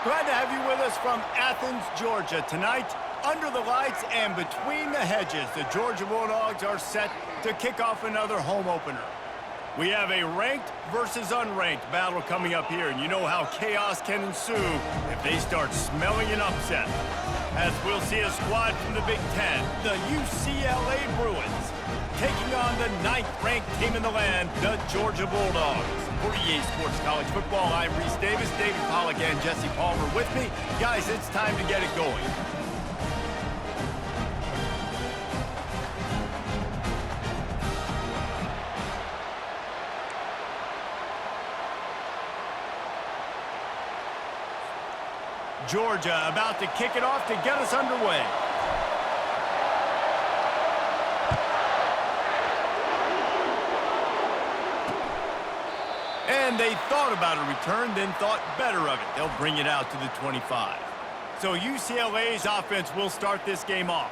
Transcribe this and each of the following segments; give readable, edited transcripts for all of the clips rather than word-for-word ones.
Glad to have you with us from Athens, Georgia. Tonight, under the lights and between the hedges, the Georgia Bulldogs are set to kick off another home opener. We have a ranked versus unranked battle coming up here, and you know how chaos can ensue if they start smelling an upset. As we'll see a squad from the Big Ten, the UCLA Bruins, taking on the 9th-ranked team in the land, the Georgia Bulldogs. For EA Sports College Football, I'm Reese Davis, David Pollack, and Jesse Palmer with me. Guys, it's time to get it going. Georgia about to kick it off to get us underway. And they thought about a return, then thought better of it. They'll bring it out to the 25. So UCLA's offense will start this game off.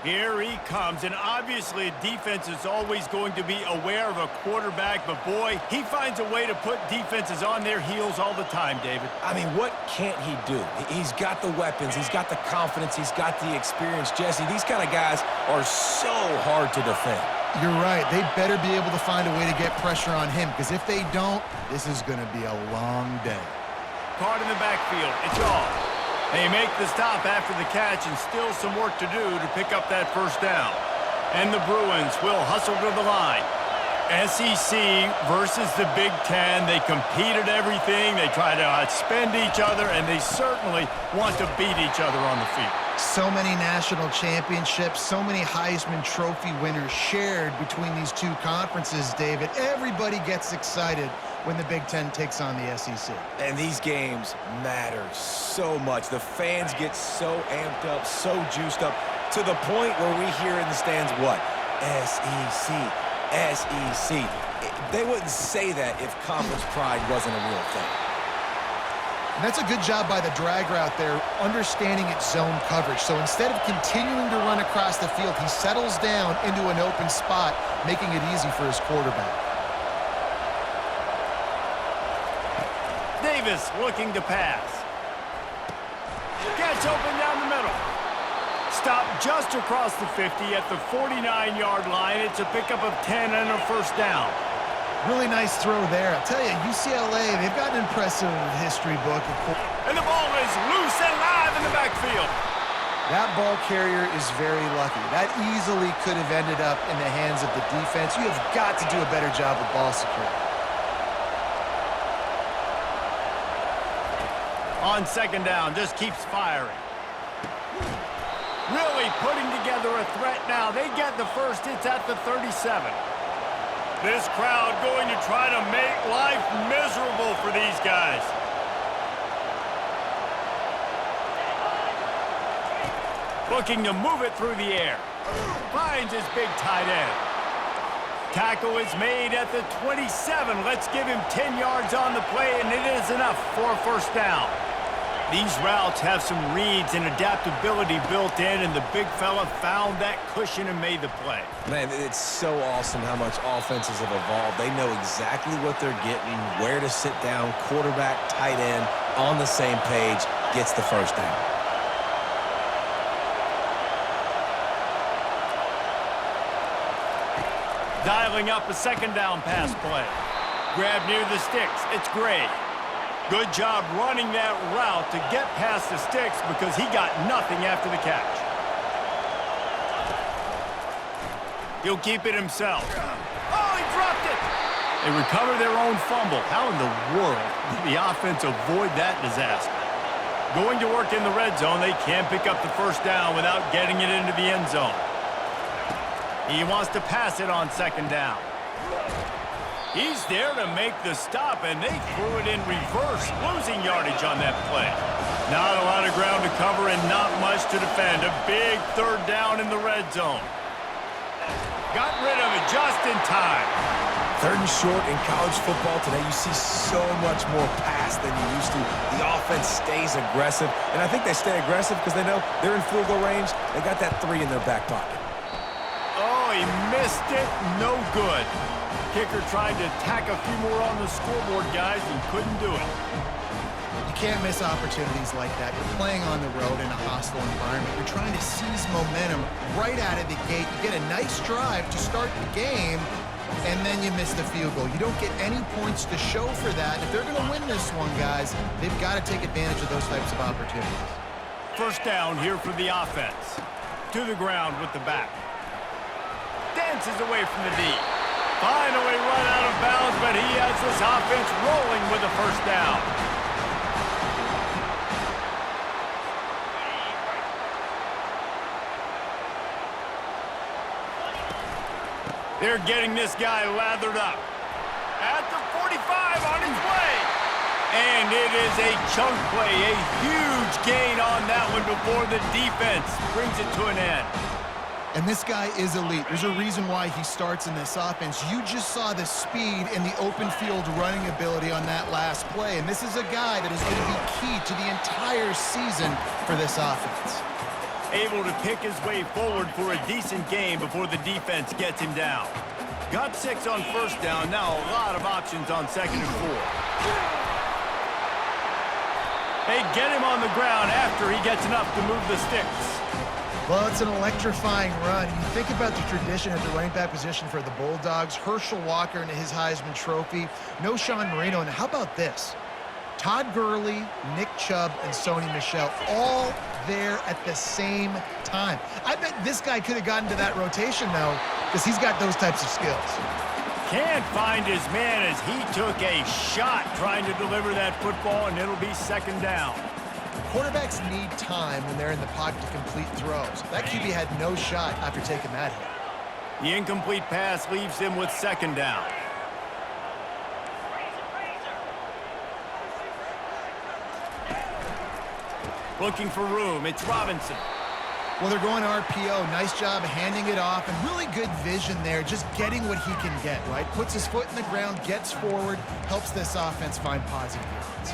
Here he comes, and obviously defense is always going to be aware of a quarterback, but boy, he finds a way to put defenses on their heels all the time, David. I mean, what can't he do? He's got the weapons, he's got the confidence, he's got the experience. Jesse, these kind of guys are so hard to defend. You're right. They better be able to find a way to get pressure on him, because if they don't, this is going to be a long day. Caught in the backfield. It's off. They make the stop after the catch, and still some work to do to pick up that first down. And the Bruins will hustle to the line. SEC versus the Big Ten. They compete at everything. They try to outspend each other, and they certainly want to beat each other on the field. So many national championships, so many Heisman Trophy winners shared between these two conferences, David. Everybody gets excited when the Big Ten takes on the SEC. And these games matter so much. The fans get so amped up, so juiced up, to the point where we hear in the stands, what? SEC, SEC. They wouldn't say that if conference pride wasn't a real thing. And that's a good job by the drag route there, understanding its zone coverage. So instead of continuing to run across the field, he settles down into an open spot, making it easy for his quarterback. Davis looking to pass. Gets open down the middle. Stop just across the 50 at the 49-yard line. It's a pickup of 10 and a first down. Really nice throw there. I tell you, UCLA, they've got an impressive history book. And the ball is loose and live in the backfield. That ball carrier is very lucky. That easily could have ended up in the hands of the defense. You have got to do a better job with ball security. On second down, just keeps firing. Really putting together a threat now. They get the first. It's at the 37. This crowd going to try to make life miserable for these guys. Looking to move it through the air. Finds his big tight end. Tackle is made at the 27. Let's give him 10 yards on the play, and it is enough for a first down. These routes have some reads and adaptability built in, and the big fella found that cushion and made the play. Man, it's so awesome how much offenses have evolved. They know exactly what they're getting, where to sit down, quarterback, tight end, on the same page, gets the first down. Dialing up a second down pass play. Grab near the sticks. It's Gray. Good job running that route to get past the sticks because he got nothing after the catch. He'll keep it himself. Oh, he dropped it! They recover their own fumble. How in the world did the offense avoid that disaster? Going to work in the red zone, they can't pick up the first down without getting it into the end zone. He wants to pass it on second down. He's there to make the stop, and they threw it in reverse, losing yardage on that play. Not a lot of ground to cover and not much to defend. A big third down in the red zone. Got rid of it just in time. Third and short in college football today, you see so much more pass than you used to. The offense stays aggressive, and I think they stay aggressive because they know they're in field goal range. They got that 3 in their back pocket. Oh, he missed it. No good. Kicker tried to tack a few more on the scoreboard, guys, and couldn't do it. You can't miss opportunities like that. You're playing on the road in a hostile environment. You're trying to seize momentum right out of the gate. You get a nice drive to start the game, and then you miss the field goal. You don't get any points to show for that. If they're going to win this one, guys, they've got to take advantage of those types of opportunities. First down here for the offense. To the ground with the back. Dances away from the D. Finally run out of bounds, but he has this offense rolling with a first down. They're getting this guy lathered up. At the 45 on his way. And it is a chunk play, a huge gain on that one before the defense brings it to an end. And this guy is elite. There's a reason why he starts in this offense. You just saw the speed and the open field running ability on that last play. And this is a guy that is going to be key to the entire season for this offense. Able to pick his way forward for a decent game before the defense gets him down. Got 6 on first down. Now a lot of options on 2nd and 4. They get him on the ground after he gets enough to move the sticks. Well, it's an electrifying run. You think about the tradition at the running back position for the Bulldogs. Herschel Walker and his Heisman Trophy. No Sean Marino. And how about this? Todd Gurley, Nick Chubb, and Sony Michel all there at the same time. I bet this guy could have gotten to that rotation, though, because he's got those types of skills. Can't find his man as he took a shot trying to deliver that football, and it'll be 2nd down. Quarterbacks need time when they're in the pocket to complete throws. That QB had no shot after taking that hit. The incomplete pass leaves him with 2nd down. Looking for room. It's Robinson. Well, they're going RPO. Nice job handing it off, and really good vision there, just getting what he can get, right? Puts his foot in the ground, gets forward, helps this offense find positive yards.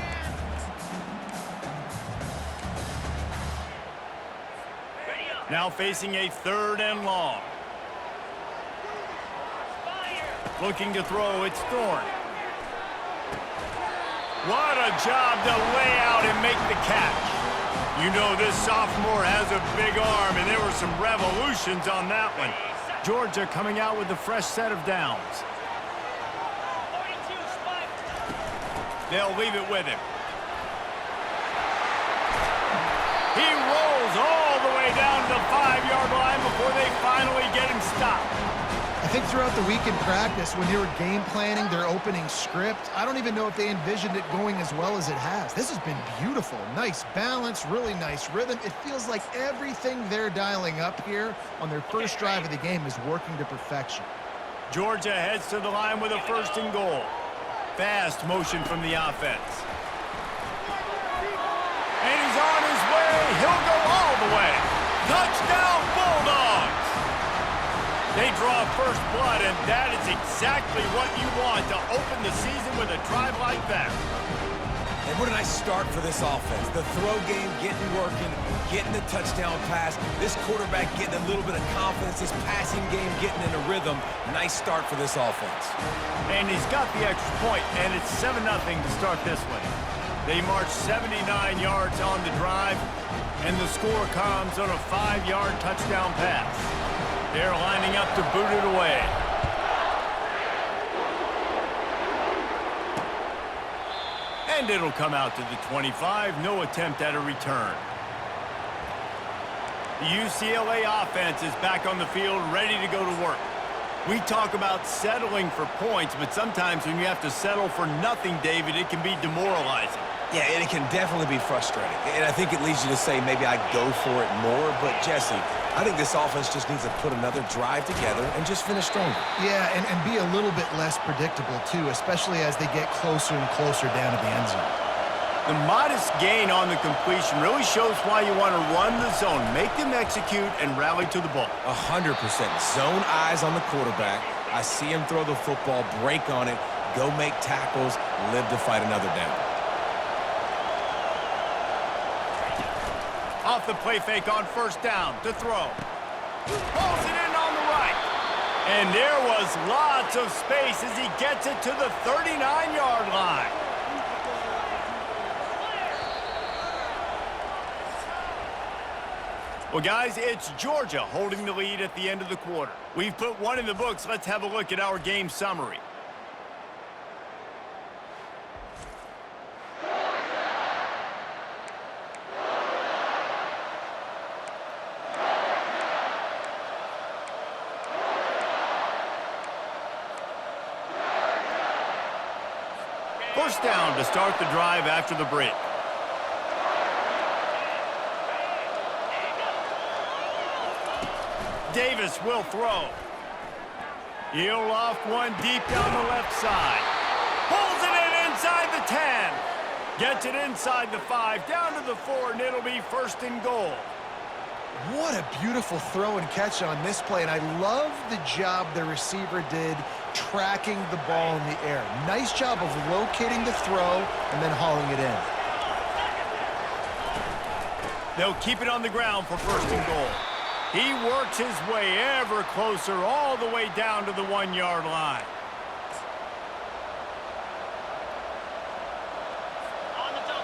Now facing a 3rd and long. Looking to throw, it's Thorne. What a job to lay out and make the catch. You know this sophomore has a big arm, and there were some revolutions on that one. Georgia coming out with a fresh set of downs. They'll leave it with him. He rolls all the way down to the 5-yard line before they finally get him stopped. I think throughout the week in practice, when they were game planning their opening script, I don't even know if they envisioned it going as well as it has. This has been beautiful. Nice balance, really nice rhythm. It feels like everything they're dialing up here on their first drive of the game is working to perfection. Georgia heads to the line with a 1st and goal. Fast motion from the offense. And he's on his way. He'll go all the way. Touchdown, Bulldogs! They draw first blood, and that is exactly what you want to open the season with a drive like that. And what a nice start for this offense. The throw game getting working, getting the touchdown pass. This quarterback getting a little bit of confidence. This passing game getting in a rhythm. Nice start for this offense. And he's got the extra point, and it's 7-0 to start this one. They march 79 yards on the drive, and the score comes on a 5-yard touchdown pass. They're lining up to boot it away. And it'll come out to the 25. No attempt at a return. The UCLA offense is back on the field, ready to go to work. We talk about settling for points, but sometimes when you have to settle for nothing, David, it can be demoralizing. Yeah, and it can definitely be frustrating. And I think it leads you to say maybe I go for it more. But, Jesse, I think this offense just needs to put another drive together and just finish stronger. Yeah, and be a little bit less predictable, too, especially as they get closer and closer down to the end zone. The modest gain on the completion really shows why you want to run the zone, make them execute, and rally to the ball. 100%. Zone eyes on the quarterback. I see him throw the football, break on it, go make tackles, live to fight another down. Off the play fake on first down to throw. Pulls it in on the right. And there was lots of space as he gets it to the 39-yard line. Well, guys, it's Georgia holding the lead at the end of the quarter. We've put one in the books. Let's have a look at our game summary. First down to start the drive after the break. Davis will throw. He'll off one deep down the left side. Pulls it in inside the 10. Gets it inside the 5, down to the 4, and it'll be first and goal. What a beautiful throw and catch on this play, and I love the job the receiver did tracking the ball in the air. Nice job of locating the throw and then hauling it in. They'll keep it on the ground for first and goal. He works his way ever closer all the way down to the 1-yard line.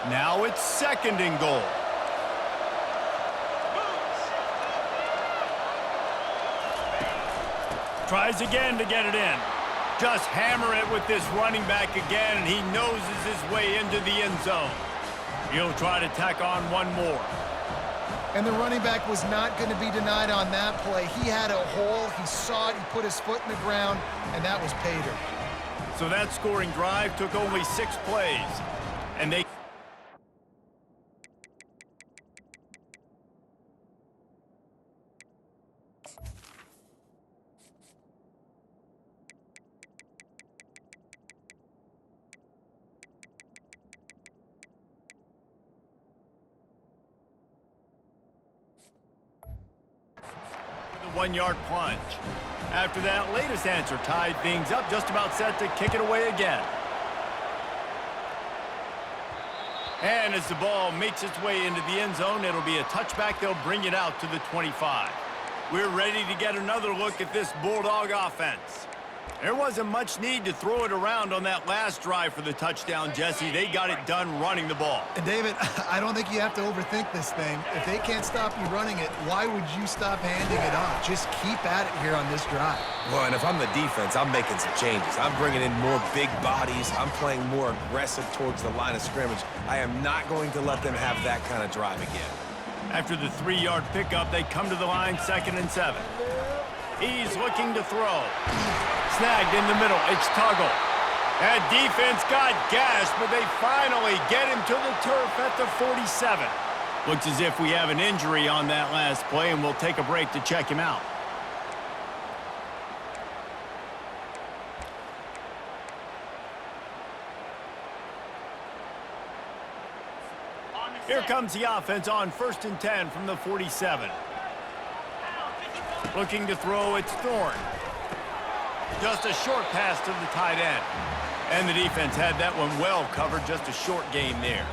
Now it's second and goal. Tries again to get it in. Just hammer it with this running back again, and he noses his way into the end zone. He'll try to tack on one more. And the running back was not going to be denied on that play. He had a hole, he saw it, he put his foot in the ground, and that was pay dirt. So that scoring drive took only 6 plays, and they... the 1-yard plunge. After that latest answer tied things up, just about set to kick it away again. And as the ball makes its way into the end zone, it'll be a touchback. They'll bring it out to the 25. We're ready to get another look at this Bulldog offense. There wasn't much need to throw it around on that last drive for the touchdown, Jesse. They got it done running the ball. And David, I don't think you have to overthink this thing. If they can't stop you running it, why would you stop handing it off? Just keep at it here on this drive. Well, and if I'm the defense, I'm making some changes. I'm bringing in more big bodies. I'm playing more aggressive towards the line of scrimmage. I am not going to let them have that kind of drive again. After the 3-yard pickup, they come to the line, 2nd and 7. He's looking to throw. Snagged in the middle. It's Tuggle. That defense got gashed, but they finally get him to the turf at the 47. Looks as if we have an injury on that last play, and we'll take a break to check him out. Here comes the offense on 1st and 10 from the 47. Looking to throw, it's Thorne. Just a short pass to the tight end. And the defense had that one well covered, just a short gain there.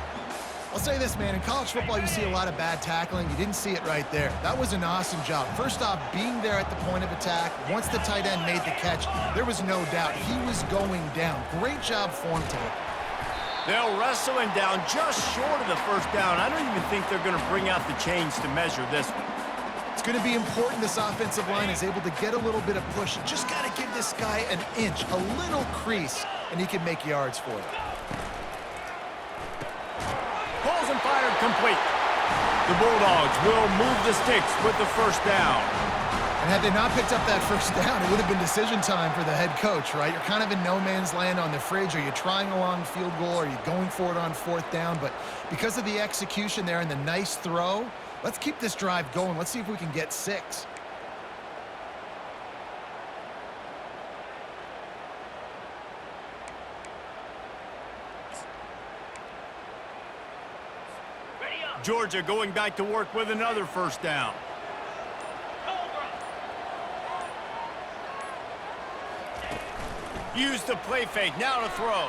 I'll say this, man. In college football, you see a lot of bad tackling. You didn't see it right there. That was an awesome job. First off, being there at the point of attack. Once the tight end made the catch, there was no doubt he was going down. Great job form tackle. They'll wrestle him down just short of the first down. I don't even think they're going to bring out the chains to measure this one. It's going to be important this offensive line is able to get a little bit of push. You just got to give this guy an inch, a little crease, and he can make yards for you. Pulls and fired complete. The Bulldogs will move the sticks with the first down. And had they not picked up that first down, it would have been decision time for the head coach, right? You're kind of in no man's land on the fridge. Are you trying a long field goal? Are you going for it on 4th down? But because of the execution there and the nice throw, let's keep this drive going. Let's see if we can get 6. Georgia going back to work with another first down. Use the play fake, now to throw.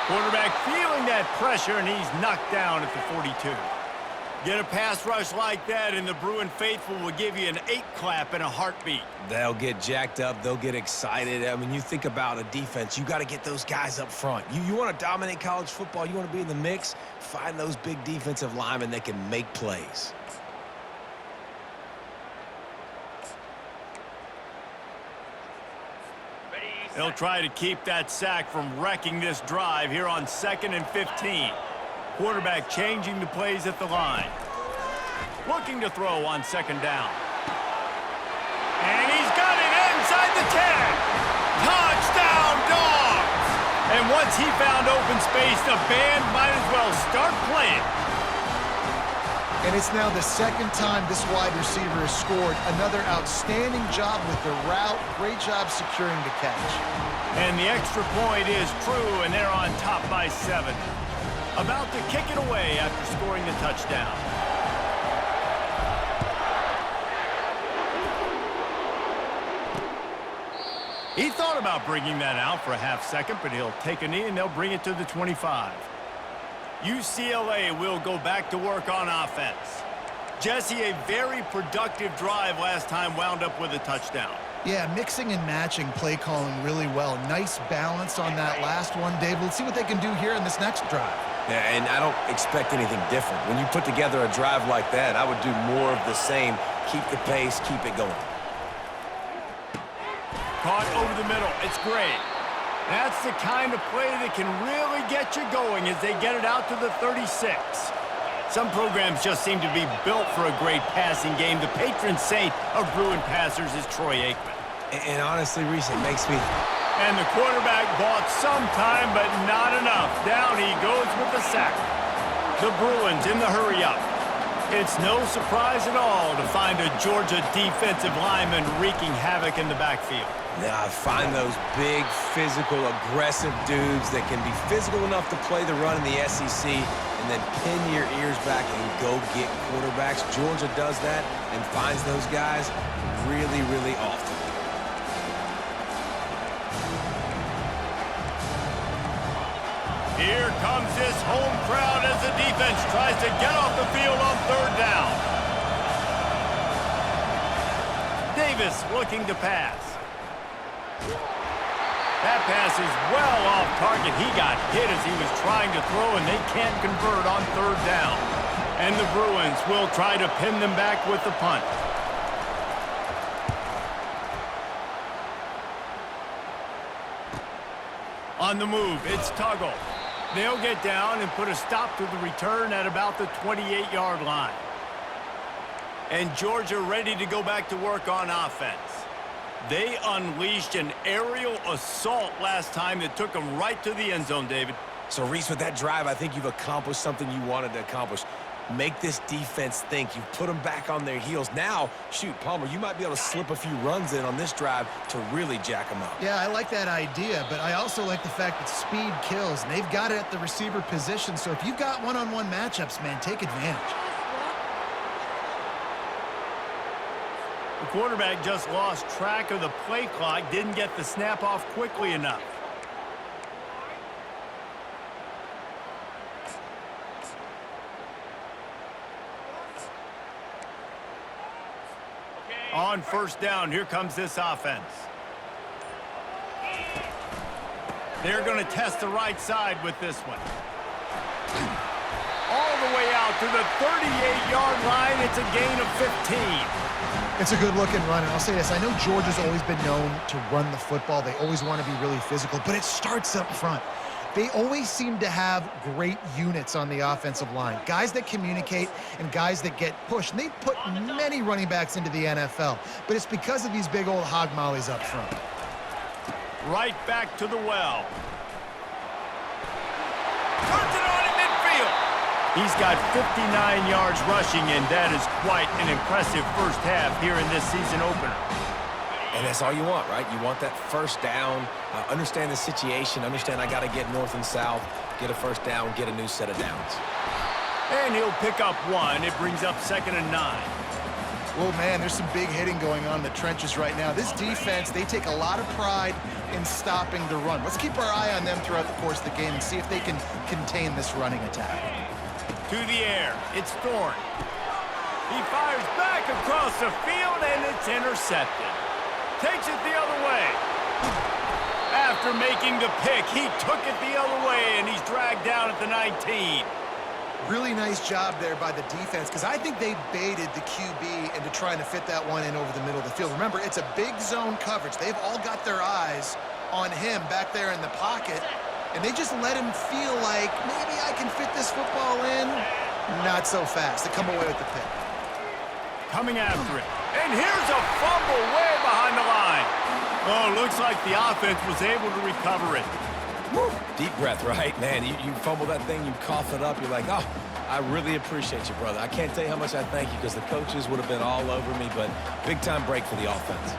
Quarterback feeling that pressure, and he's knocked down at the 42. Get a pass rush like that, and the Bruin faithful will give you an 8-clap and a heartbeat. They'll get jacked up. They'll get excited. I mean, you think about a defense. You got to get those guys up front. You want to dominate college football. You want to be in the mix. Find those big defensive linemen that can make plays. They'll try to keep that sack from wrecking this drive here on 2nd and 15. Quarterback changing the plays at the line. Looking to throw on 2nd down. And he's got it inside the 10. Touchdown, Dogs! And once he found open space, the band might as well start playing. And it's now the 2nd time this wide receiver has scored. Another outstanding job with the route. Great job securing the catch. And the extra point is true, and they're on top by 7. About to kick it away after scoring the touchdown. He thought about bringing that out for a half second, but he'll take a knee and they'll bring it to the 25. UCLA will go back to work on offense. Jesse, a very productive drive last time wound up with a touchdown. Yeah, mixing and matching play calling really well. Nice balance on that last one, Dave. Let's see what they can do here in this next drive. Yeah, and I don't expect anything different. When you put together a drive like that, I would do more of the same. Keep the pace, keep it going. Caught over the middle. It's great. That's the kind of play that can really get you going as they get it out to the 36. Some programs just seem to be built for a great passing game. The patron saint of Bruin passers is Troy Aikman. And honestly, Reese, it makes me... And the quarterback bought some time, but not enough. Down he goes with the sack. The Bruins in the hurry-up. It's no surprise at all to find a Georgia defensive lineman wreaking havoc in the backfield. Now, I find those big, physical, aggressive dudes that can be physical enough to play the run in the SEC and then pin your ears back and go get quarterbacks. Georgia does that and finds those guys really, really often. Here comes this home crowd as the defense tries to get off the field on 3rd down. Davis looking to pass. That pass is well off target. He got hit as he was trying to throw, and they can't convert on 3rd down. And the Bruins will try to pin them back with the punt. On the move, it's Tuggle. They'll get down and put a stop to the return at about the 28-yard line. And Georgia ready to go back to work on offense. They unleashed an aerial assault last time that took them right to the end zone, David. So, Reese, with that drive, I think you've accomplished something you wanted to accomplish. Make this defense think. You've put them back on their heels. Now, shoot, Palmer, you might be able to slip a few runs in on this drive to really jack them up. Yeah, I like that idea, but I also like the fact that speed kills, and they've got it at the receiver position. So if you've got one-on-one matchups, man, take advantage. The quarterback just lost track of the play clock, didn't get the snap off quickly enough. On 1st down, here comes this offense. They're going to test the right side with this one. All the way out to the 38-yard line. It's a gain of 15. It's a good-looking run, and I'll say this. I know Georgia's always been known to run the football. They always want to be really physical, but it starts up front. They always seem to have great units on the offensive line. Guys that communicate and guys that get pushed. And they've put many running backs into the NFL, but it's because of these big old hog mollies up front. Right back to the well. Turns it on in midfield. He's got 59 yards rushing, and that is quite an impressive first half here in this season opener. And that's all you want, right? You want that 1st down, understand the situation, understand I got to get north and south, get a 1st down, get a new set of downs. And he'll pick up 1. It brings up 2nd and 9. Well, man, there's some big hitting going on in the trenches right now. This defense, they take a lot of pride in stopping the run. Let's keep our eye on them throughout the course of the game and see if they can contain this running attack. To the air, it's Thorne. He fires back across the field, and it's intercepted. Takes it the other way. After making the pick, he took it the other way, and he's dragged down at the 19. Really nice job there by the defense, because I think they baited the QB into trying trying to fit that one in over the middle of the field. Remember, it's a big zone coverage. They've all got their eyes on him back there in the pocket, and they just let him feel like, maybe I can fit this football in. Not so fast. They come away with the pick. Coming after it. And here's a fumble way behind the line. Oh, looks like the offense was able to recover it. Woo. Deep breath, right? Man, you fumble that thing, you cough it up, you're like, oh, I really appreciate you, brother. I can't tell you how much I thank you because the coaches would have been all over me, but big-time break for the offense.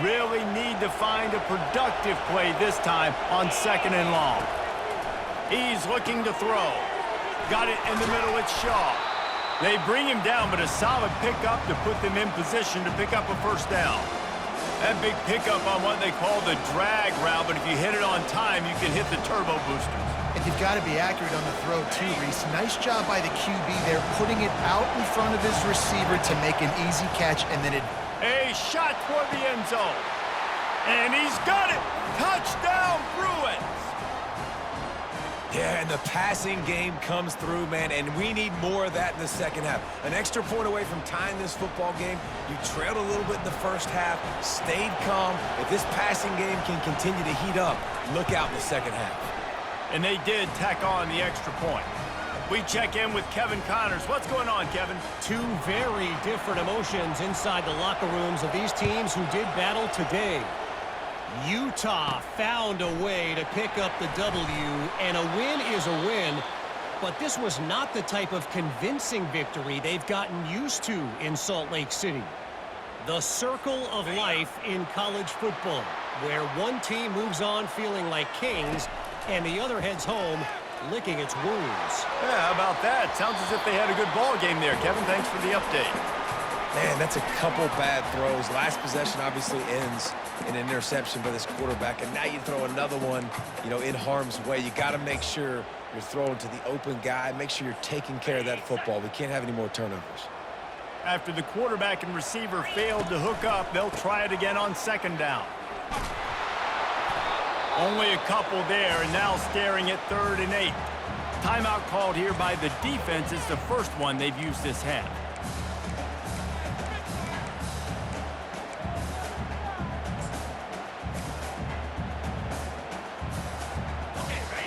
Really need to find a productive play this time on 2nd and long. He's looking to throw. Got it in the middle, it's Shaw. They bring him down, but a solid pickup to put them in position to pick up a first down. That big pickup on what they call the drag route, but if you hit it on time, you can hit the turbo boosters. And you've got to be accurate on the throw too, Reese. Nice job by the QB there, putting it out in front of his receiver to make an easy catch, and then it... A shot toward the end zone. And he's got it! Touchdown, Bruins! Yeah, and the passing game comes through, man, and we need more of that in the second half. An extra point away from tying this football game. You trailed a little bit in the first half, stayed calm. If this passing game can continue to heat up, look out in the second half. And they did tack on the extra point. We check in with Kevin Connors. What's going on, Kevin? Two very different emotions inside the locker rooms of these teams who did battle today. Utah found a way to pick up the W, and a win is a win, but this was not the type of convincing victory they've gotten used to in Salt Lake City. The circle of life in college football, where one team moves on feeling like kings, and the other heads home licking its wounds. Yeah, how about that? Sounds as if they had a good ball game there, Kevin. Thanks for the update. Man, that's a couple bad throws. Last possession obviously ends in an interception by this quarterback, and now you throw another one, in harm's way. You got to make sure you're throwing to the open guy. Make sure you're taking care of that football. We can't have any more turnovers. After the quarterback and receiver failed to hook up, they'll try it again on 2nd down. Only a couple there, and now staring at 3rd and 8. Timeout called here by the defense. It's the first one they've used this half.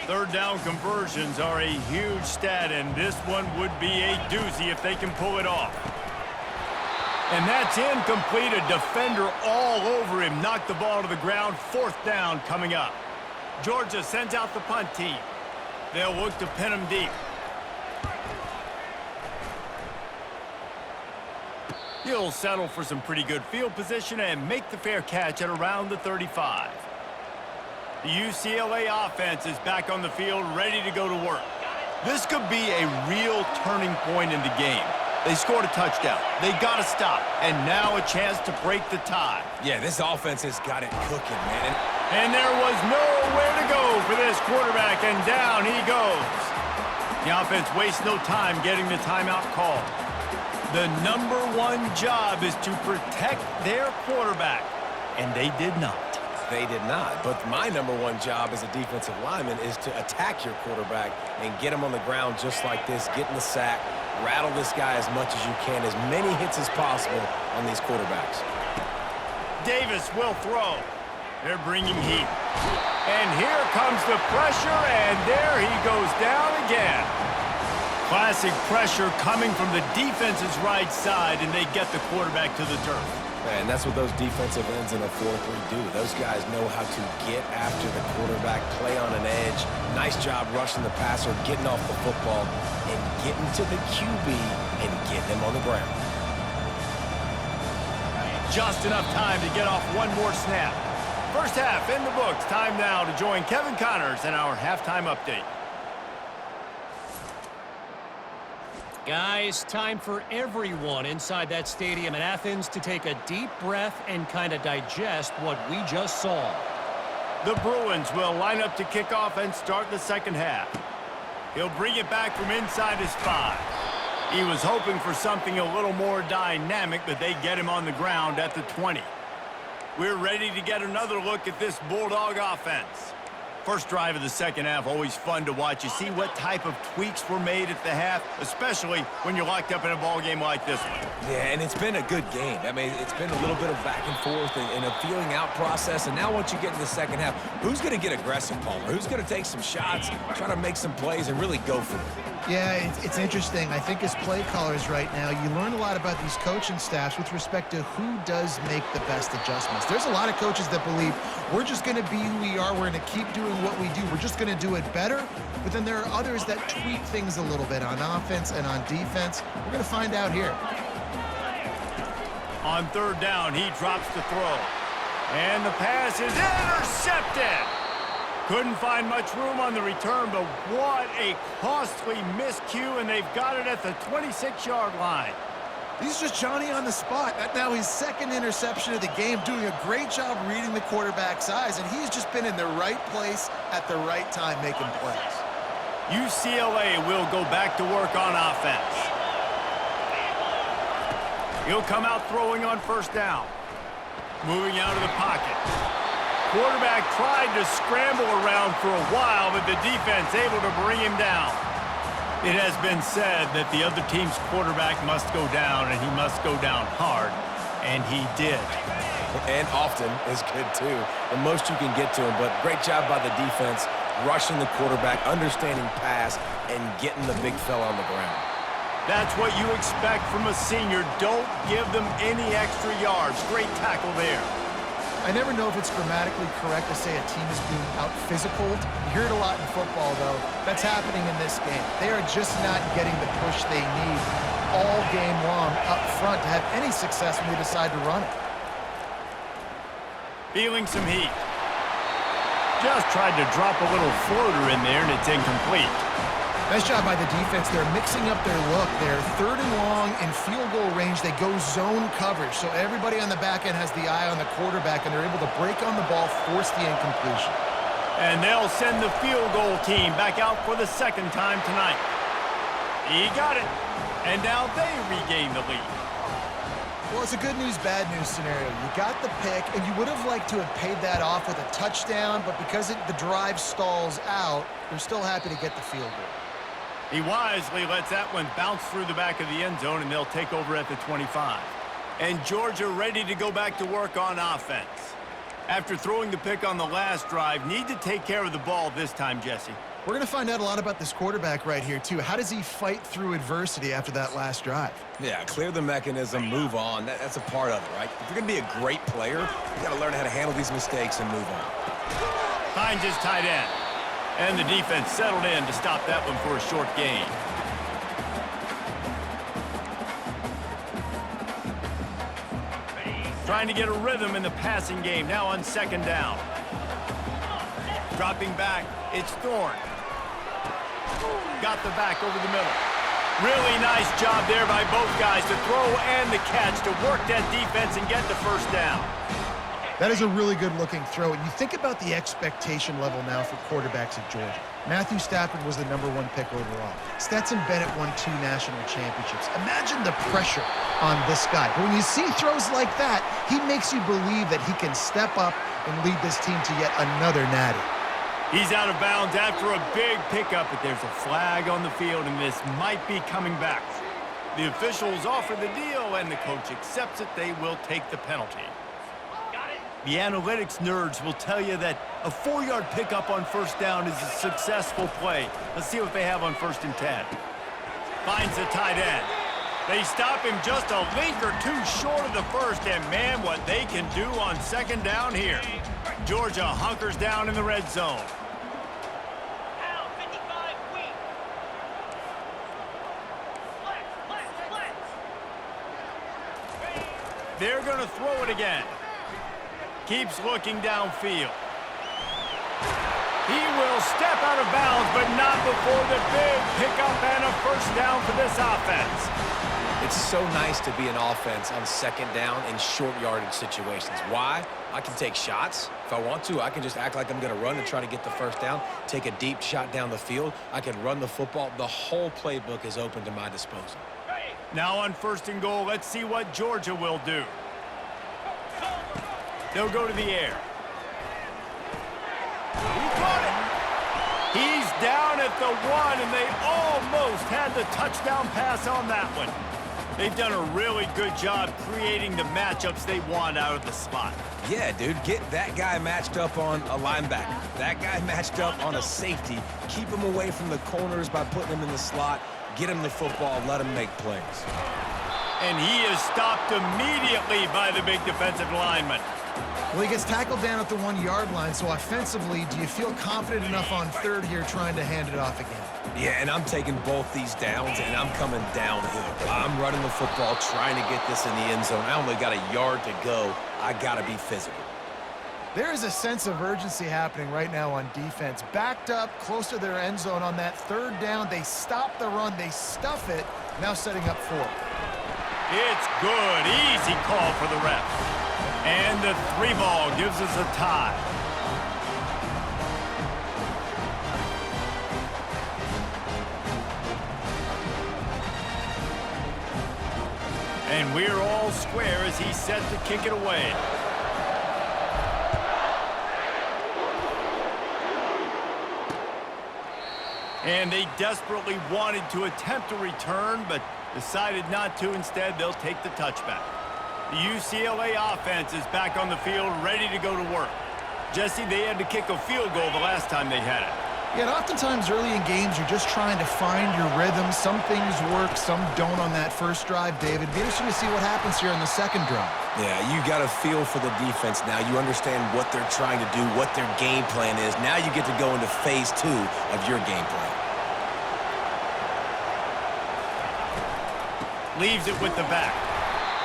Third down conversions are a huge stat, and this one would be a doozy if they can pull it off. And that's incomplete. A defender all over him. Knocked the ball to the ground. 4th down coming up. Georgia sends out the punt team. They'll look to pin him deep. He'll settle for some pretty good field position and make the fair catch at around the 35. The UCLA offense is back on the field, ready to go to work. This could be a real turning point in the game. They scored a touchdown. They got to stop. And now a chance to break the tie. Yeah, this offense has got it cooking, man. And there was nowhere to go for this quarterback, and down he goes. The offense wastes no time getting the timeout called. The #1 job is to protect their quarterback, and they did not. They did not. But my #1 job as a defensive lineman is to attack your quarterback and get him on the ground just like this, get in the sack, rattle this guy as much as you can, as many hits as possible on these quarterbacks. Davis will throw. They're bringing heat. And here comes the pressure, and there he goes down again. Classic pressure coming from the defense's right side, and they get the quarterback to the turf. And that's what those defensive ends in a 4-3 do. Those guys know how to get after the quarterback, play on an edge. Nice job rushing the passer, getting off the football, and getting to the QB and getting him on the ground. Just enough time to get off one more snap. First half in the books. Time now to join Kevin Connors in our halftime update. Guys, time for everyone inside that stadium in Athens to take a deep breath and kind of digest what we just saw. The Bruins will line up to kick off and start the second half. He'll bring it back from inside his 5. He was hoping for something a little more dynamic, but they get him on the ground at the 20. We're ready to get another look at this Bulldog offense. First drive of the second half, always fun to watch. You see what type of tweaks were made at the half, especially when you're locked up in a ball game like this one. Yeah, and it's been a good game. I mean, it's been a little bit of back and forth and a feeling out process. And now once you get in the second half, who's going to get aggressive, Palmer? Who's going to take some shots, try to make some plays, and really go for it? Yeah, it's interesting. I think as play callers right now, you learn a lot about these coaching staffs with respect to who does make the best adjustments. There's a lot of coaches that believe we're just going to be who we are. We're going to keep doing what we do. We're just going to do it better. But then there are others that tweak things a little bit on offense and on defense. We're going to find out here. On third down, he drops the throw. And the pass is intercepted. Couldn't find much room on the return, but what a costly miscue, and they've got it at the 26-yard line. He's just Johnny on the spot. That now his second interception of the game, doing a great job reading the quarterback's eyes, and he's just been in the right place at the right time making plays. UCLA will go back to work on offense. He'll come out throwing on first down. Moving out of the pocket. Quarterback tried to scramble around for a while, but the defense able to bring him down. It has been said that the other team's quarterback must go down, and he must go down hard, and he did. And often is good, too. The most you can get to him, but great job by the defense, rushing the quarterback, understanding pass, and getting the big fella on the ground. That's what you expect from a senior. Don't give them any extra yards. Great tackle there. I never know if it's grammatically correct to say a team is being out-physicaled. You hear it a lot in football, though. That's happening in this game. They are just not getting the push they need all game long up front to have any success when they decide to run it. Feeling some heat. Just tried to drop a little floater in there, and it's incomplete. Nice job by the defense. They're mixing up their look. They're third and long in field goal range. They go zone coverage, so everybody on the back end has the eye on the quarterback, and they're able to break on the ball, force the incompletion. And they'll send the field goal team back out for the second time tonight. He got it, and now they regain the lead. Well, it's a good news, bad news scenario. You got the pick, and you would have liked to have paid that off with a touchdown, but because the drive stalls out, they're still happy to get the field goal. He wisely lets that one bounce through the back of the end zone, and they'll take over at the 25. And Georgia ready to go back to work on offense. After throwing the pick on the last drive, need to take care of the ball this time, Jesse. We're going to find out a lot about this quarterback right here, too. How does he fight through adversity after that last drive? Yeah, clear the mechanism, move on. That's a part of it, right? If you're going to be a great player, you got to learn how to handle these mistakes and move on. Finds his tight end. And the defense settled in to stop that one for a short gain. Trying to get a rhythm in the passing game, now on second down. Dropping back, it's Thorne. Got the back over the middle. Really nice job there by both guys to throw and the catch to work that defense and get the first down. That is a really good-looking throw. And you think about the expectation level now for quarterbacks at Georgia. Matthew Stafford was the #1 pick overall. Stetson Bennett won 2 national championships. Imagine the pressure on this guy. But when you see throws like that, he makes you believe that he can step up and lead this team to yet another natty. He's out of bounds after a big pickup, but there's a flag on the field, and this might be coming back. The officials offer the deal, and the coach accepts it. They will take the penalty. The analytics nerds will tell you that a 4-yard pickup on first down is a successful play. Let's see what they have on 1st and 10. Finds the tight end. They stop him just a link or two short of the first, and man, what they can do on 2nd down here. Georgia hunkers down in the red zone. They're going to throw it again. Keeps looking downfield. He will step out of bounds, but not before the big pickup and a first down for this offense. It's so nice to be an offense on 2nd down in short yardage situations. Why? I can take shots. If I want to, I can just act like I'm going to run and try to get the first down, take a deep shot down the field. I can run the football. The whole playbook is open to my disposal. Now on 1st and goal, let's see what Georgia will do. They'll go to the air. He caught it. at the one, and they almost had the touchdown pass on that one. They've done a really good job creating the matchups they want out of the slot. Yeah, dude, get that guy matched up on a linebacker. That guy matched up on a safety. Keep him away from the corners by putting him in the slot. Get him the football, let him make plays. And he is stopped immediately by the big defensive lineman. Well, he gets tackled down at the 1-yard line, so offensively, do you feel confident enough on third here trying to hand it off again? Yeah, and I'm taking both these downs, and I'm coming downhill. I'm running the football, trying to get this in the end zone. I only got a yard to go. I got to be physical. There is a sense of urgency happening right now on defense. Backed up, close to their end zone on that third down. They stop the run. They stuff it. Now setting up fourth. It's good. Easy call for the ref. And the 3-ball gives us a tie. And we're all square as he's set to kick it away. And they desperately wanted to attempt a return, but decided not to. Instead, they'll take the touchback. The UCLA offense is back on the field, ready to go to work. Jesse, they had to kick a field goal the last time they had it. Yeah, and oftentimes early in games, you're just trying to find your rhythm. Some things work, some don't on that first drive, David. Be interesting to see what happens here in the second drive. Yeah, you got a feel for the defense now. You understand what they're trying to do, what their game plan is. Now you get to go into phase 2 of your game plan. Leaves it with the back.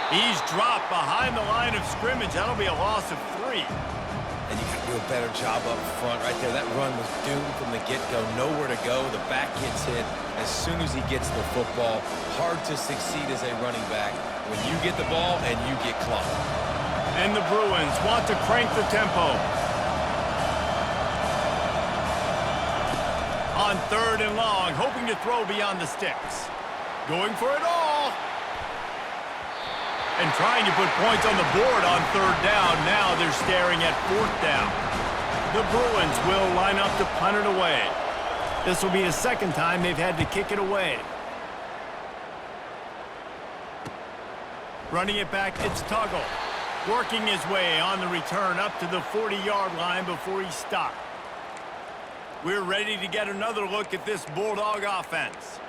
He's dropped behind the line of scrimmage. That'll be a loss of 3. And you got to do a better job up front right there. That run was doomed from the get-go. Nowhere to go. The back gets hit as soon as he gets the football. Hard to succeed as a running back when you get the ball and you get clocked. And the Bruins want to crank the tempo. On 3rd and long, hoping to throw beyond the sticks. Going for it all. And trying to put points on the board on 3rd down. Now they're staring at 4th down. The Bruins will line up to punt it away. This will be the second time they've had to kick it away. Running it back, it's Tuggle. Working his way on the return up to the 40-yard line before he stopped. We're ready to get another look at this Bulldog offense.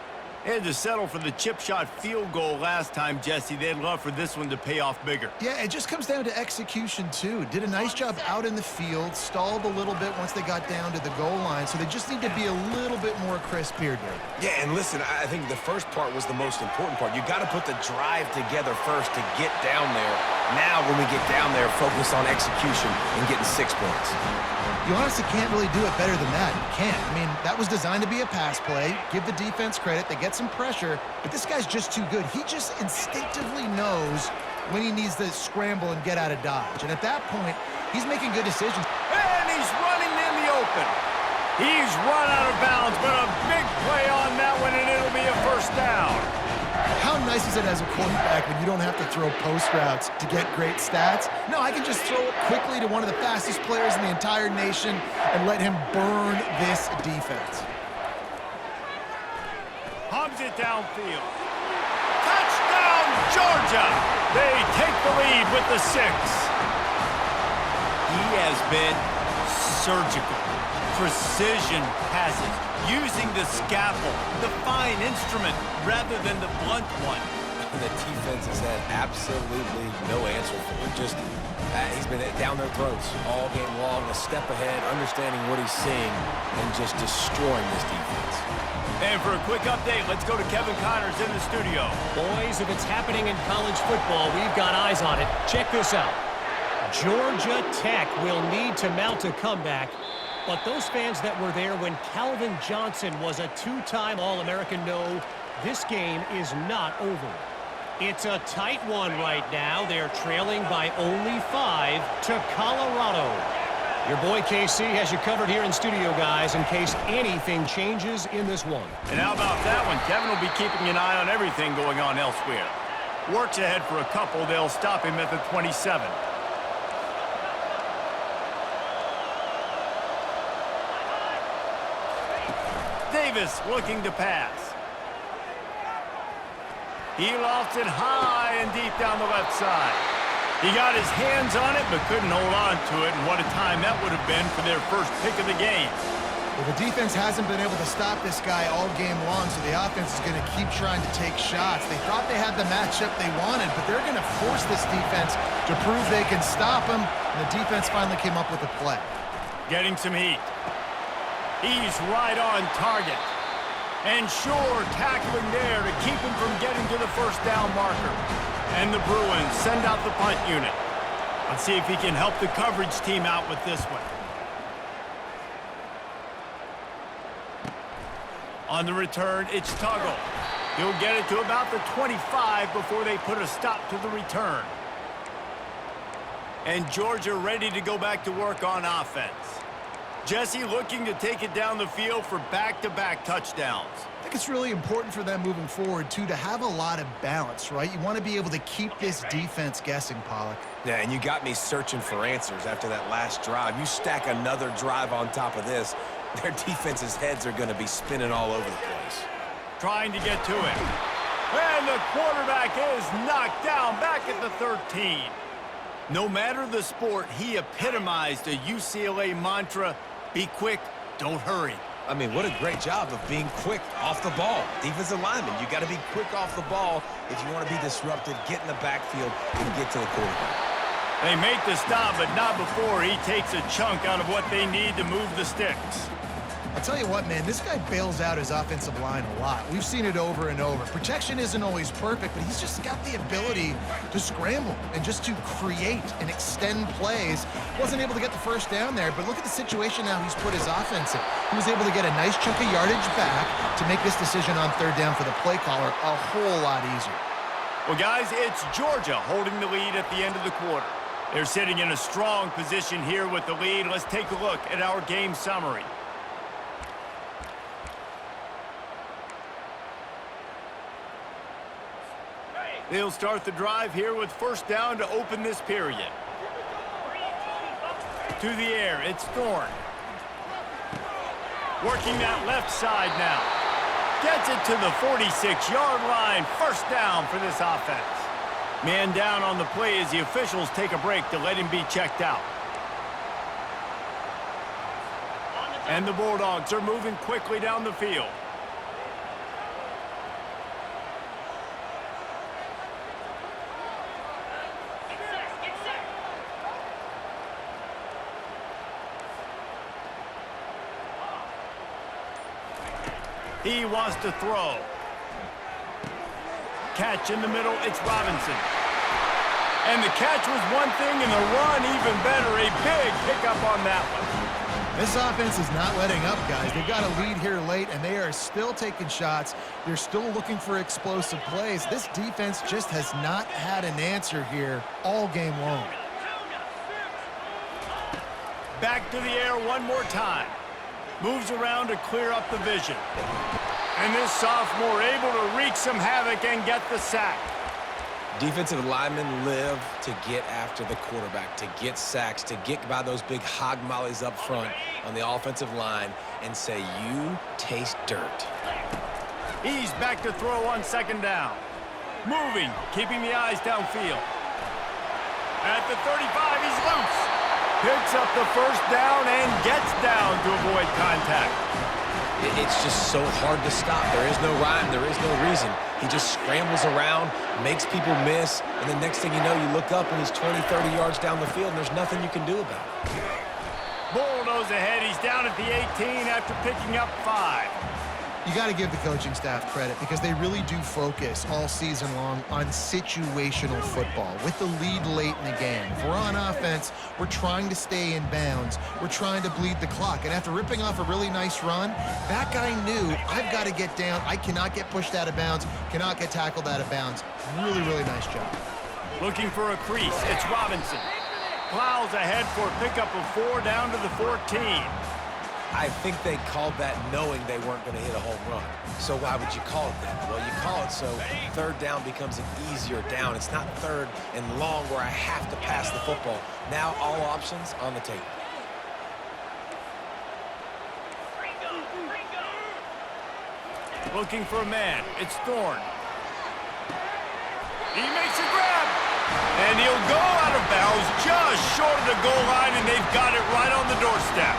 They had to settle for the chip shot field goal last time, Jesse. They'd love for this one to pay off bigger. Yeah, it just comes down to execution, too. Did a nice job out in the field, stalled a little bit once they got down to the goal line, so they just need to be a little bit more crisp here, Dave. Yeah, and listen, I think the first part was the most important part. You got to put the drive together first to get down there. Now, when we get down there, focus on execution and getting 6 points. You honestly can't really do it better than that. You can't. I mean, that was designed to be a pass play. Give the defense credit. They get some pressure, but this guy's just too good. He just instinctively knows when he needs to scramble and get out of dodge. And at that point, he's making good decisions. And he's running in the open. He's run out of bounds, but a big play on that one, and it'll be a 1st down. How nice is it as a quarterback when you don't have to throw post routes to get great stats? No, I can just throw it quickly to one of the fastest players in the entire nation and let him burn this defense. Hums it downfield. Touchdown, Georgia! They take the lead with the 6. He has been surgical. Precision passes, using the scalpel, the fine instrument, rather than the blunt one. The defense has had absolutely no answer for him. Just, he's been down their throats all game long, a step ahead, understanding what he's seeing, and just destroying this defense. And for a quick update, let's go to Kevin Connors in the studio. Boys, if it's happening in college football, we've got eyes on it. Check this out. Georgia Tech will need to mount a comeback. But those fans that were there when Calvin Johnson was a 2-time All-American know this game is not over. It's a tight one right now. They're trailing by only 5 to Colorado. Your boy KC has you covered here in studio, guys, in case anything changes in this one. And how about that one? Kevin will be keeping an eye on everything going on elsewhere. Works ahead for a couple. They'll stop him at the 27. They Davis looking to pass. He lofts it high and deep down the left side. He got his hands on it, but couldn't hold on to it, and what a time that would have been for their first pick of the game. Well, the defense hasn't been able to stop this guy all game long, so the offense is going to keep trying to take shots. They thought they had the matchup they wanted, but they're going to force this defense to prove they can stop him, and the defense finally came up with a play. Getting some heat. He's right on target. And sure, tackling there to keep him from getting to the first down marker. And the Bruins send out the punt unit. Let's see if he can help the coverage team out with this one. On the return, it's Tuggle. He'll get it to about the 25 before they put a stop to the return. And Georgia ready to go back to work on offense. Jesse looking to take it down the field for back-to-back touchdowns. I think it's really important for them moving forward, too, to have a lot of balance, right? You want to be able to keep this defense guessing, Pollock. Yeah, and you got me searching for answers after that last drive. You stack another drive on top of this, their defense's heads are going to be spinning all over the place. Trying to get to it. And the quarterback is knocked down back at the 13. No matter the sport, he epitomized a UCLA mantra, be quick, don't hurry. I mean, what a great job of being quick off the ball. Defensive lineman, you got to be quick off the ball if you want to be disruptive, get in the backfield, and get to the quarterback. They make the stop, but not before he takes a chunk out of what they need to move the sticks. I'll tell you what, man, this guy bails out his offensive line a lot. We've seen it over and over. Protection isn't always perfect, but he's just got the ability to scramble and just to create and extend plays. Wasn't able to get the first down there, but look at the situation now he's put his offense in. He was able to get a nice chunk of yardage back to make this decision on third down for the play caller a whole lot easier. Well, guys, it's Georgia holding the lead at the end of the quarter. They're sitting in a strong position here with the lead. Let's take a look at our game summary. They'll start the drive here with first down to open this period. To the air, it's Thorne. Working that left side now. Gets it to the 46-yard line. First down for this offense. Man down on the play as the officials take a break to let him be checked out. And the Bulldogs are moving quickly down the field. He wants to throw. Catch in the middle, it's Robinson. And the catch was one thing, and the run even better. A big pickup on that one. This offense is not letting up, guys. They've got a lead here late, and they are still taking shots. They're still looking for explosive plays. This defense just has not had an answer here all game long. Back to the air one more time. Moves around to clear up the vision. And this sophomore able to wreak some havoc and get the sack. Defensive linemen live to get after the quarterback, to get sacks, to get by those big hog mollies up front on the offensive line and say, you taste dirt. He's back to throw on second down. Moving, keeping the eyes downfield. At the 35, he's loose. Picks up the first down and gets down to avoid contact. It's just so hard to stop. There is no rhyme. There is no reason. He just scrambles around, makes people miss, and the next thing you know, you look up and he's 20, 30 yards down the field, and there's nothing you can do about it. Bulldoze ahead. He's down at the 18 after picking up 5. You got to give the coaching staff credit because they really do focus all season long on situational football with the lead late in the game. If we're on offense, we're trying to stay in bounds. We're trying to bleed the clock. And after ripping off a really nice run, that guy knew, I've got to get down. I cannot get pushed out of bounds, cannot get tackled out of bounds. Really, really nice job. Looking for a crease. It's Robinson. Plows ahead for a pickup of 4 down to the 14. I think they called that knowing they weren't going to hit a home run. So why would you call it that? Well, you call it so third down becomes an easier down. It's not third and long where I have to pass the football. Now all options on the table. Looking for a man. It's Thorne. He makes a grab. And he'll go out of bounds just short of the goal line, and they've got it right on the doorstep.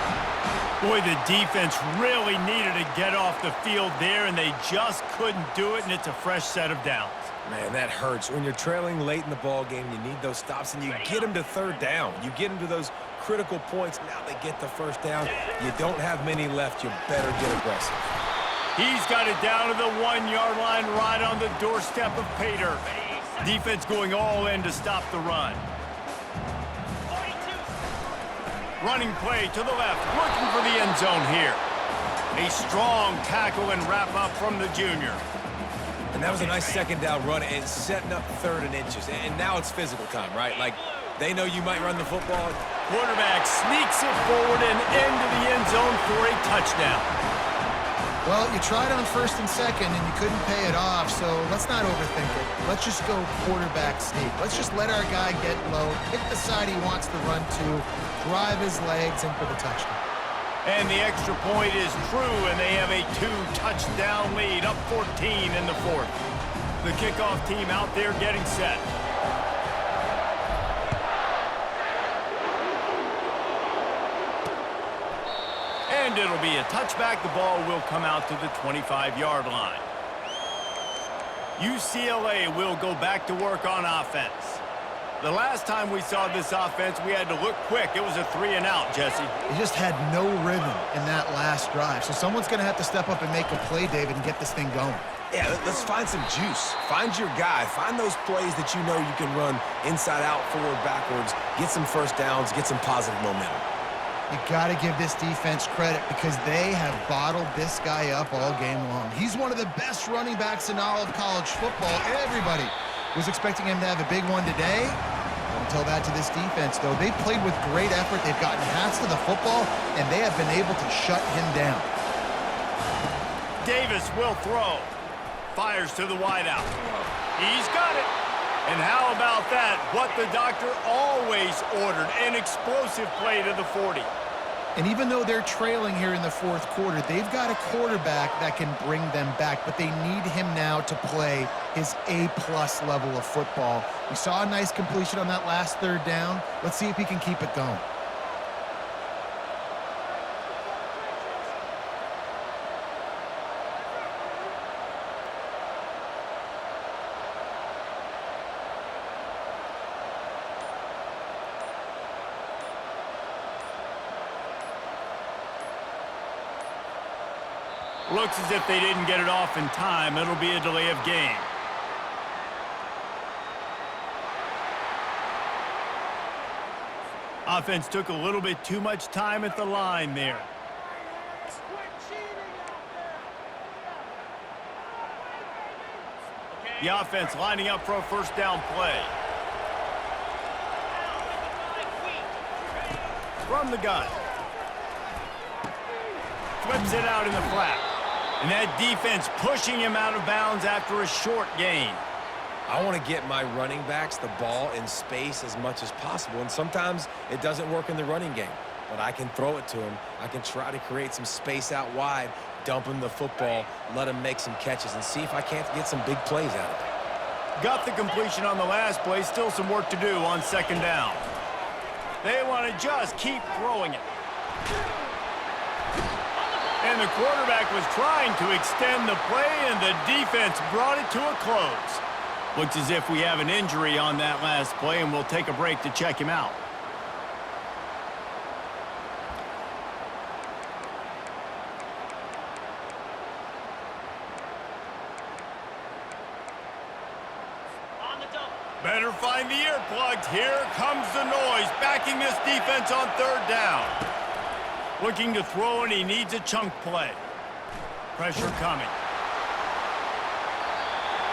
Boy, the defense really needed to get off the field there, and they just couldn't do it, and it's a fresh set of downs. Man, that hurts. When you're trailing late in the ball game, you need those stops, and you get them to third down. You get them to those critical points. Now they get the first down. You don't have many left. You better get aggressive. He's got it down to the 1-yard line right on the doorstep of Pater. Defense going all in to stop the run. Running play to the left, looking for the end zone here. A strong tackle and wrap up from the junior. And that was a nice second down run and setting up third and inches. And now it's physical time, right? Like, they know you might run the football. Quarterback sneaks it forward and into the end zone for a touchdown. Well, you tried on first and second, and you couldn't pay it off, so let's not overthink it. Let's just go quarterback sneak. Let's just let our guy get low, pick the side he wants to run to, drive his legs in for the touchdown. And the extra point is true, and they have a 2-touchdown lead, up 14 in the fourth. The kickoff team out there getting set. And it'll be a touchback. The ball will come out to the 25-yard line. UCLA will go back to work on offense. The last time we saw this offense, we had to look quick. It was a 3-and-out, Jesse. They just had no rhythm in that last drive. So someone's going to have to step up and make a play, David, and get this thing going. Yeah, let's find some juice. Find your guy. Find those plays that you know you can run inside out, forward, backwards, get some first downs, get some positive momentum. You got to give this defense credit because they have bottled this guy up all game long. He's one of the best running backs in all of college football. Everybody was expecting him to have a big one today. Don't tell that to this defense, though. They've played with great effort. They've gotten hands to the football, and they have been able to shut him down. Davis will throw. Fires to the wideout. He's got it. And how about that? What the doctor always ordered, an explosive play to the 40. And even though they're trailing here in the fourth quarter, they've got a quarterback that can bring them back, but they need him now to play his A-plus level of football. We saw a nice completion on that last third down. Let's see if he can keep it going. Looks as if they didn't get it off in time. It'll be a delay of game. Offense took a little bit too much time at the line there. The offense lining up for a first down play. From the gun. Flips it out in the flat. And that defense pushing him out of bounds after a short gain. I want to get my running backs the ball in space as much as possible, and sometimes it doesn't work in the running game. But I can throw it to him. I can try to create some space out wide, dump him the football, let him make some catches, and see if I can't get some big plays out of it. Got the completion on the last play. Still some work to do on second down. They want to just keep throwing it. And the quarterback was trying to extend the play, and the defense brought it to a close. Looks as if we have an injury on that last play, and we'll take a break to check him out. Better find the earplugs. Here comes the noise, backing this defense on third down. Looking to throw, and he needs a chunk play. Pressure coming.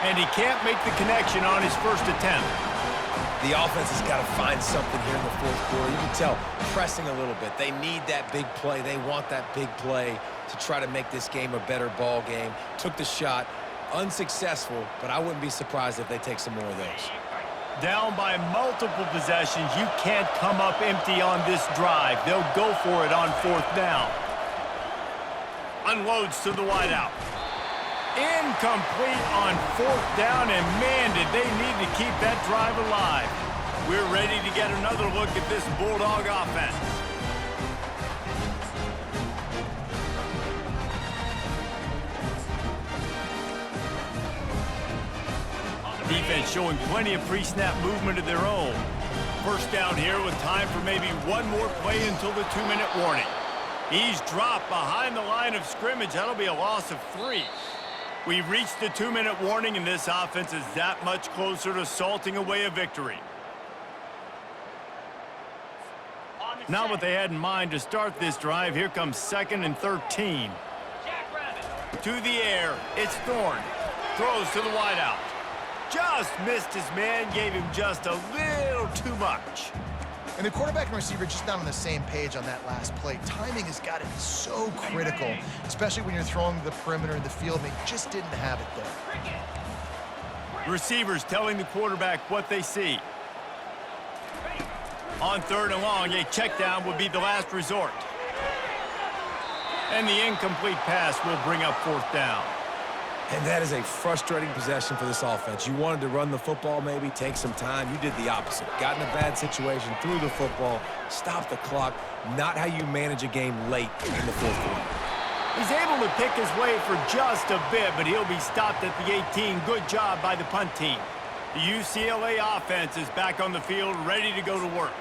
And he can't make the connection on his first attempt. The offense has got to find something here in the fourth quarter. You can tell, pressing a little bit. They need that big play. They want that big play to try to make this game a better ball game. Took the shot, unsuccessful, but I wouldn't be surprised if they take some more of those. Down by multiple possessions. You can't come up empty on this drive. They'll go for it on fourth down. Unloads to the wideout. Incomplete on 4th down, and man, did they need to keep that drive alive. We're ready to get another look at this Bulldog offense. Defense showing plenty of pre-snap movement of their own. First down here with time for maybe one more play until the 2-minute warning. He's dropped behind the line of scrimmage. That'll be a loss of 3. We've reached the 2-minute warning, and this offense is that much closer to salting away a victory. Not what they had in mind to start this drive. Here comes 2nd and 13. To the air. It's Thorne. Throws to the wideout. Just missed his man. Gave him just a little too much. And the quarterback and receiver just not on the same page on that last play. Timing has got to be so critical, especially when you're throwing to the perimeter in the field, and they just didn't have it there. Receivers telling the quarterback what they see. On 3rd and long, a check down would be the last resort. And the incomplete pass will bring up 4th down. And that is a frustrating possession for this offense. You wanted to run the football, maybe take some time. You did the opposite. Got in a bad situation, threw the football, stopped the clock. Not how you manage a game late in the 4th quarter. He's able to pick his way for just a bit, but he'll be stopped at the 18. Good job by the punt team. The UCLA offense is back on the field, ready to go to work.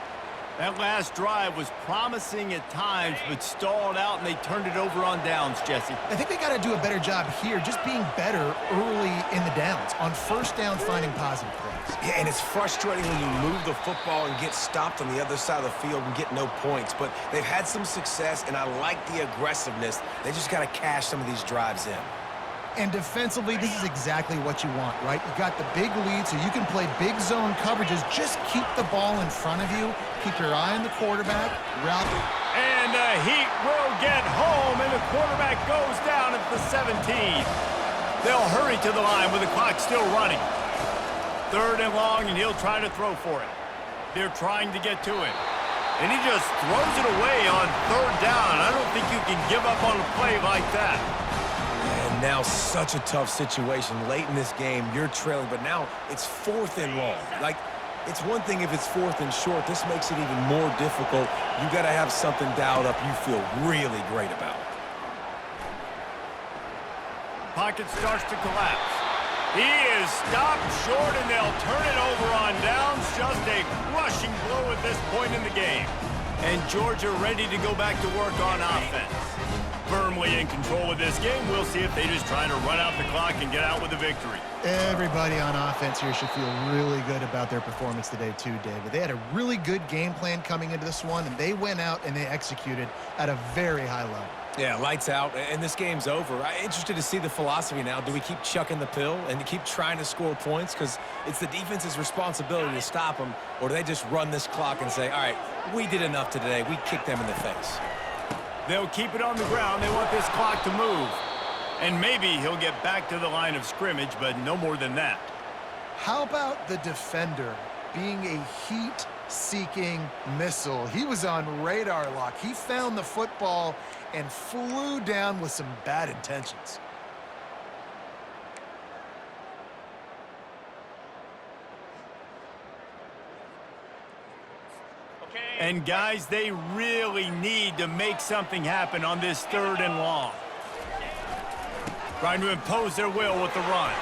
That last drive was promising at times, but stalled out, and they turned it over on downs, Jesse. I think they got to do a better job here, just being better early in the downs. On 1st down, finding positive plays. Yeah, and it's frustrating when you move the football and get stopped on the other side of the field and get no points. But they've had some success, and I like the aggressiveness. They just got to cash some of these drives in. And defensively, this is exactly what you want, right? You got the big lead, so you can play big zone coverages. Just keep the ball in front of you. Keep your eye on the quarterback. Route. And the Heat will get home, and the quarterback goes down at the 17. They'll hurry to the line with the clock still running. 3rd and long, and he'll try to throw for it. They're trying to get to it. And he just throws it away on 3rd down. I don't think you can give up on a play like that. And now such a tough situation. Late in this game, you're trailing, but now it's 4th and long. Like, it's one thing if it's 4th and short. This makes it even more difficult. You got to have something dialed up you feel really great about. Pocket starts to collapse. He is stopped short, and they'll turn it over on downs. Just a crushing blow at this point in the game. And Georgia ready to go back to work on offense. Firmly in control of this game. We'll see if they just try to run out the clock and get out with a victory. Everybody on offense here should feel really good about their performance today too, David. They had a really good game plan coming into this one, and they went out and they executed at a very high level. Yeah, lights out, and this game's over. I'm interested to see the philosophy now. Do we keep chucking the pill and keep trying to score points? Because it's the defense's responsibility to stop them, or do they just run this clock and say, all right, we did enough today. We kicked them in the face. They'll keep it on the ground. They want this clock to move. And maybe he'll get back to the line of scrimmage, but no more than that. How about the defender being a heat-seeking missile? He was on radar lock. He found the football and flew down with some bad intentions. And guys, they really need to make something happen on this 3rd and long. Trying to impose their will with the run.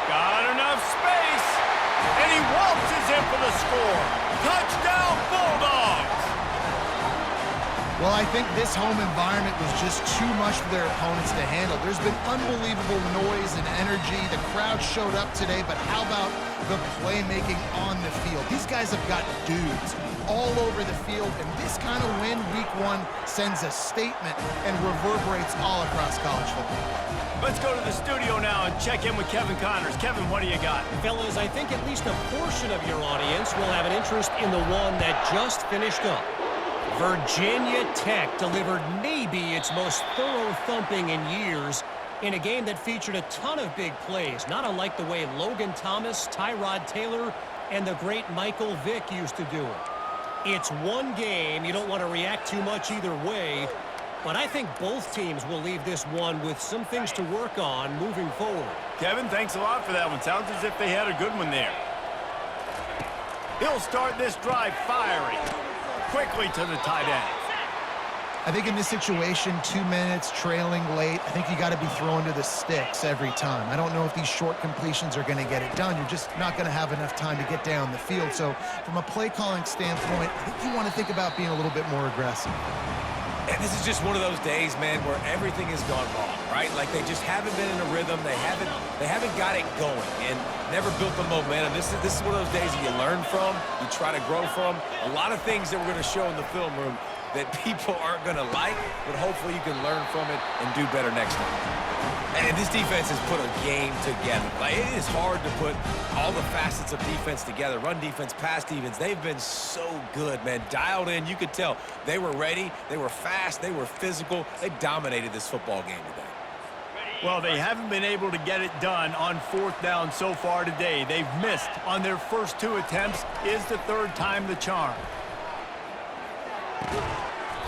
Got enough space, and he waltzes in for the score. Touchdown, Bulldogs! Well, I think this home environment was just too much for their opponents to handle. There's been unbelievable noise and energy. The crowd showed up today, but how about the playmaking on the field? These guys have got dudes all over the field, and this kind of win week 1 sends a statement and reverberates all across college football. Let's go to the studio now and check in with Kevin Connors. Kevin, what do you got? Fellas, I think at least a portion of your audience will have an interest in the one that just finished up. Virginia Tech delivered maybe its most thorough thumping in years in a game that featured a ton of big plays, not unlike the way Logan Thomas, Tyrod Taylor, and the great Michael Vick used to do it. It's one game. You don't want to react too much either way. but I think both teams will leave this one with some things to work on moving forward. Kevin, thanks a lot for that one. Sounds as if they had a good one there. He'll start this drive firing. Quickly to the tight end. I think in this situation, 2 minutes, trailing late, I think you got to be throwing to the sticks every time. I don't know if these short completions are going to get it done. You're just not going to have enough time to get down the field. So from a play calling standpoint, I think you want to think about being a little bit more aggressive. And this is just one of those days, man, where everything has gone wrong, right? Like they just haven't been in a rhythm. They haven't got it going and never built the momentum. This is one of those days that you learn from, you try to grow from. A lot of things that we're going to show in the film room that people aren't going to like, but hopefully you can learn from it and do better next time. And this defense has put a game together. Like, it is hard to put all the facets of defense together. Run defense, pass defense. They've been so good, man. Dialed in. You could tell they were ready. They were fast. They were physical. They dominated this football game today. Well, they haven't been able to get it done on 4th down so far today. They've missed on their first 2 attempts. Is the 3rd time the charm.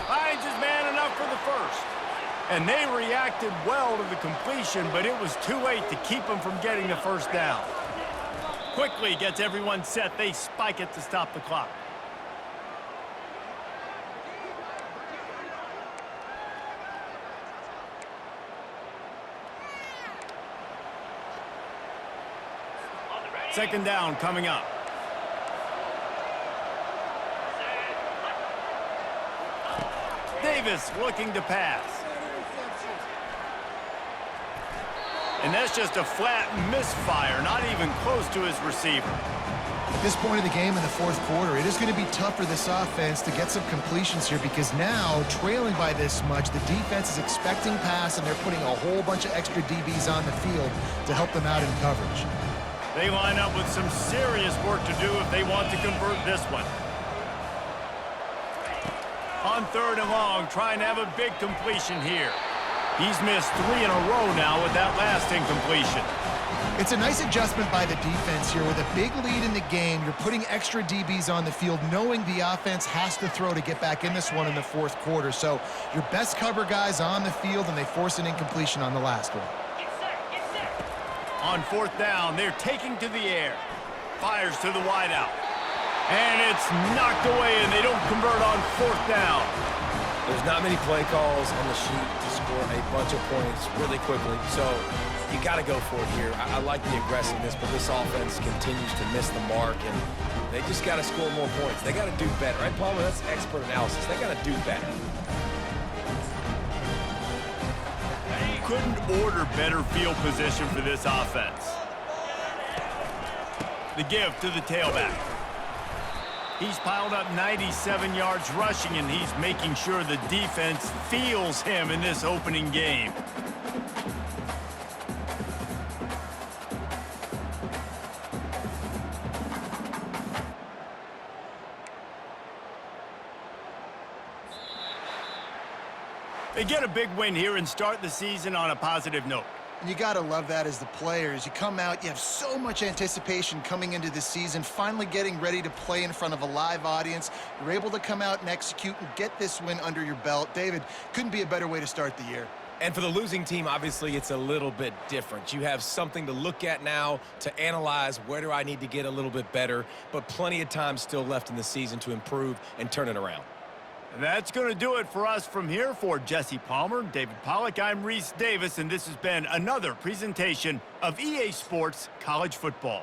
Finds his man enough for the first. And they reacted well to the completion, but it was too late to keep them from getting the 1st down. Quickly gets everyone set. They spike it to stop the clock. Second down coming up. Davis looking to pass. And that's just a flat misfire, not even close to his receiver. At this point of the game in the 4th quarter, it is going to be tough for this offense to get some completions here because now, trailing by this much, the defense is expecting pass and they're putting a whole bunch of extra DBs on the field to help them out in coverage. They line up with some serious work to do if they want to convert this one. On 3rd and long, trying to have a big completion here. He's missed 3 in a row now with that last incompletion. It's a nice adjustment by the defense here. With a big lead in the game, you're putting extra DBs on the field, knowing the offense has to throw to get back in this one in the 4th quarter. So your best cover guys on the field, and they force an incompletion on the last one. On 4th down, they're taking to the air. Fires to the wideout. And it's knocked away, and they don't convert on 4th down. There's not many play calls on the sheet to score a bunch of points really quickly, so you got to go for it here. I like the aggressiveness, but this offense continues to miss the mark, and they just got to score more points. They got to do better, right, Palmer? That's expert analysis. They got to do better. Couldn't order better field position for this offense. The give to the tailback. He's piled up 97 yards rushing, and he's making sure the defense feels him in this opening game. They get a big win here and start the season on a positive note. And you got to love that as the players. You come out, you have so much anticipation coming into the season, finally getting ready to play in front of a live audience. You're able to come out and execute and get this win under your belt. David, couldn't be a better way to start the year. And for the losing team, obviously, it's a little bit different. You have something to look at now to analyze where do I need to get a little bit better, but plenty of time still left in the season to improve and turn it around. And that's going to do it for us from here. For Jesse Palmer, David Pollack, I'm Reese Davis, and this has been another presentation of EA Sports College Football.